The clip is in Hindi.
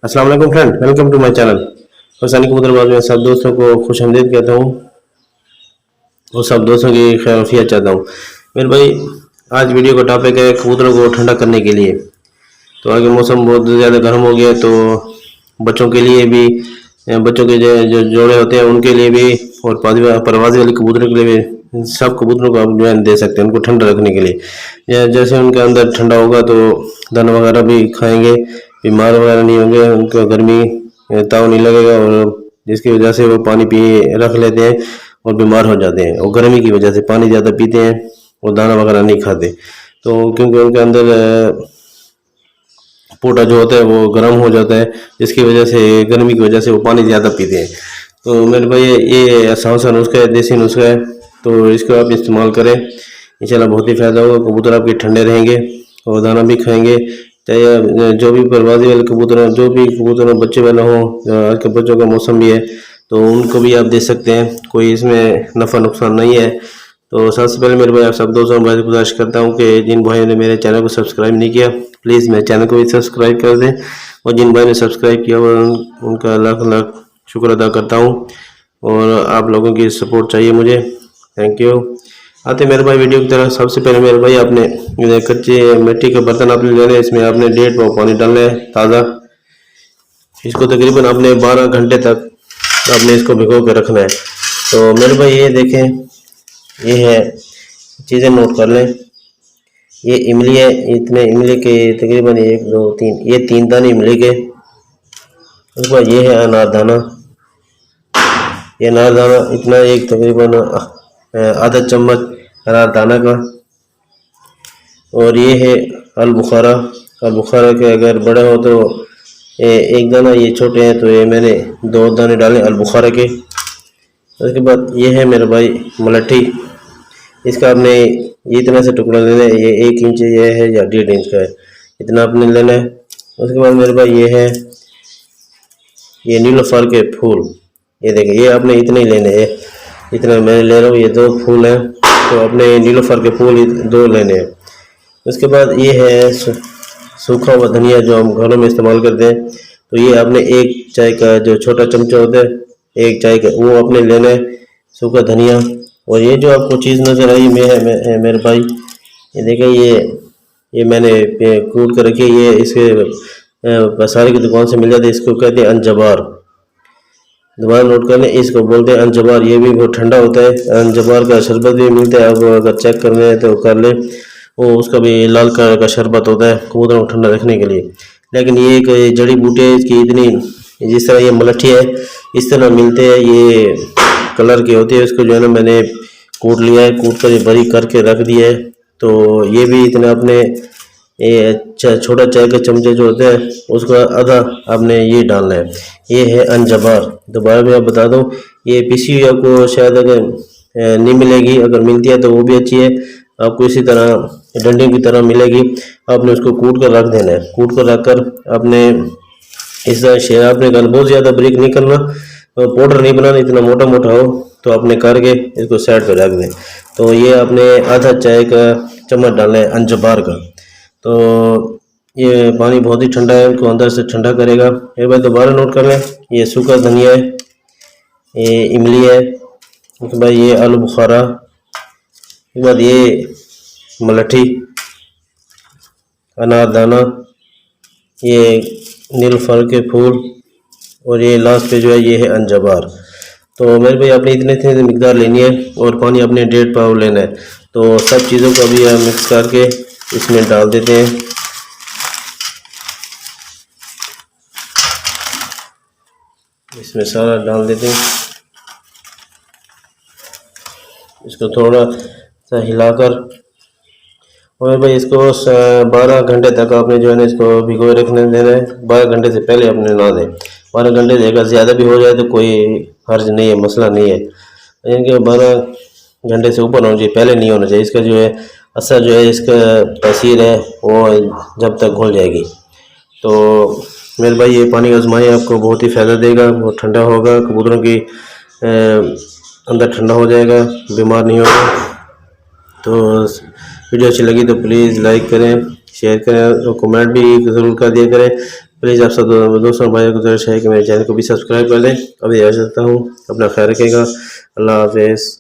अस्सलाम वालेकुम friend, welcome to my channel. Husaini Kabootarbaz में सब दोस्तों को खुश आमदीद कहता हूँ और सब दोस्तों की खैरियत चाहता हूँ। मेरे भाई, आज वीडियो का टॉपिक है कबूतरों को ठंडा करने के लिए। तो आगे मौसम बहुत ज़्यादा गर्म हो गया, तो बच्चों के लिए भी, बच्चों के जो जोड़े होते हैं उनके लिए भी, और परवाज़ी वाले कबूतरों के लिए भी, सब कबूतरों को आप जो है दे सकते हैं उनको ठंडा रखने के लिए। जैसे उनके अंदर ठंडा होगा तो दाना वगैरह भी खाएंगे, बीमार वगैरह नहीं होंगे, उनको गर्मी ताव नहीं लगेगा, और जिसकी वजह से वो पानी पी रख लेते हैं और बीमार हो जाते हैं, और गर्मी की वजह से पानी ज़्यादा पीते हैं और दाना वगैरह नहीं खाते। तो क्योंकि उनके अंदर पोटा जो होता है वो गर्म हो जाता है, जिसकी वजह से गर्मी की वजह से वो पानी ज़्यादा पीते हैं। तो मेरे भाई, ये आसान सा नुस्खा है, देसी नुस्खा है, तो इसको आप इस्तेमाल करें, इंशाल्लाह बहुत ही फ़ायदा होगा। कबूतर आपके ठंडे रहेंगे और दाना भी खाएंगे। चाहे जो भी परवाज़ी वाले कबूतर हो, जो भी कबूतर बच्चे वाला हो, आज के बच्चों का मौसम भी है, तो उनको भी आप दे सकते हैं, कोई इसमें नफ़ा नुकसान नहीं है। तो सबसे पहले मेरे भाई, आप सब दोस्तों भाई गुजारिश करता हूँ कि जिन भाइयों ने मेरे चैनल को सब्सक्राइब नहीं किया, प्लीज़ मेरे चैनल को भी सब्सक्राइब कर दें, और जिन भाई ने सब्सक्राइब किया उनका लाख लाख शुक्र अदा करता हूँ, और आप लोगों की सपोर्ट चाहिए मुझे। Thank you. आते मेरे भाई वीडियो की तरफ। सबसे पहले मेरे भाई, आपने कच्चे मिट्टी का बर्तन आपने लेना है, इसमें आपने 1.5 पाव पानी डालना है ताज़ा। इसको तकरीबन आपने 12 घंटे तक आपने इसको भिगो के रखना है। तो मेरे भाई, ये देखें, ये है, चीज़ें नोट कर लें। ये इमली है, इतने इमली के तकरीबन 1 2 3, ये 3 दाने इमली के। उसके बाद ये है अनारदाना, ये अनारदाना इतना, एक तकरीबन आधा चम्मच अनारदाना का। और ये है अलबुखारा। अलबुखारा के अगर बड़ा हो तो एक दाना, ये छोटे हैं तो ये मैंने 2 दाने डाले अलबुखारा के। उसके बाद ये है मेरे भाई मलट्ठी, इसका आपने ये इतना से टुकड़ा लेना है, ये 1 इंच ये है या 1.5 इंच का है, इतना आपने लेना है। उसके बाद मेरे भाई, ये है, ये नीलोफर के फूल, ये देखिए, ये आपने इतने ही लेने हैं, इतना मैं ले रहा हूँ, ये 2 फूल हैं, तो अपने नीलोफर के फूल 2 लेने हैं। उसके बाद ये है सूखा हुआ धनिया, जो हम घरों में इस्तेमाल करते हैं, तो ये आपने 1 चाय का जो छोटा चमचा होता है, 1 चाय का, वो आपने लेना है, सूखा धनिया। और ये जो आपको चीज़ नज़र आई मेरे भाई, ये देखें, ये मैंने कूट कर रखी है, ये इसके पसारे की दुकान से मिल जाती है, इसको कहते हैं अंजबार। दोबारा नोट कर लें, इसको बोलते हैं अंजबार। ये भी बहुत ठंडा होता है, अंजबार का शरबत भी मिलता है, आप अगर चेक करना है तो कर लें, वो उसका भी लाल कलर का शरबत होता है कबूतरों को ठंडा रखने के लिए। लेकिन ये एक जड़ी बूटी है, इसकी इतनी, जिस तरह ये मलट्ठी है इस तरह मिलते हैं, ये कलर की होती है। इसको जो है ना, मैंने कूट लिया है, कूट कर ये बारीक करके रख दिया है। तो ये भी इतना अपने, ये छोटा चाय का चमचे जो होता है उसका आधा आपने ये डालना है। ये है अंजबार। दोबारा मैं आप बता दूं, ये पीसी हुई आपको शायद अगर नहीं मिलेगी, अगर मिलती है तो वो भी अच्छी है, आपको इसी तरह डंडी की तरह मिलेगी। आपने उसको कूट कर रख देना है। कूट कर रख कर आपने इस तरह शेयर आपने करना, बहुत ज़्यादा ब्रेक नहीं करना, पाउडर नहीं बनाना, इतना मोटा मोटा हो तो आपने करके इसको साइड पर रख दें। तो ये आपने आधा चाय का चम्मच डालना है अंजबार का। तो ये पानी बहुत ही ठंडा है, इसको अंदर से ठंडा करेगा। एक बार दोबारा नोट कर लें, ये सूखा धनिया है, ये इमली है, उसके बाद ये आलू बुखारा, उसके बाद ये मलट्ठी, अनारदाना, ये नीलफर के फूल, और ये लास्ट पे जो है ये है अंजबार। तो मेरे भाई, आपने इतने इतने मिकदार लेनी है, और पानी आपने 1.5 पाव लेना है। तो सब चीज़ों को अभी हम मिक्स करके इसमें डाल देते हैं। इसमें सारा डाल देते हैं, इसको थोड़ा सा हिलाकर। और भाई, इसको 12 घंटे तक आपने जो है ना इसको भिगोए रखने देना है। 12 घंटे से पहले आपने ना दें। 12 घंटे से अगर ज़्यादा भी हो जाए तो कोई हर्ज नहीं है, मसला नहीं है, यानी कि 12 घंटे से ऊपर होना चाहिए, पहले नहीं होना चाहिए। इसका जो है असर जो है, इसका तासीर है वो जब तक घुल जाएगी। तो मेरे भाई, ये पानी आजमाएं, आपको बहुत ही फ़ायदा देगा, बहुत ठंडा होगा, कबूतरों की अंदर ठंडा हो जाएगा, बीमार नहीं होगा। तो वीडियो अच्छी लगी तो प्लीज़ लाइक करें, शेयर करें, और कमेंट भी ज़रूर कर दिया करें। प्लीज़ आप सब दोस्तों भाइयों को गुजारिश है कि मेरे चैनल को भी सब्सक्राइब कर लें। अभी आ जाता हूँ, अपना ख्याल रखिएगा। अल्लाह हाफिज़।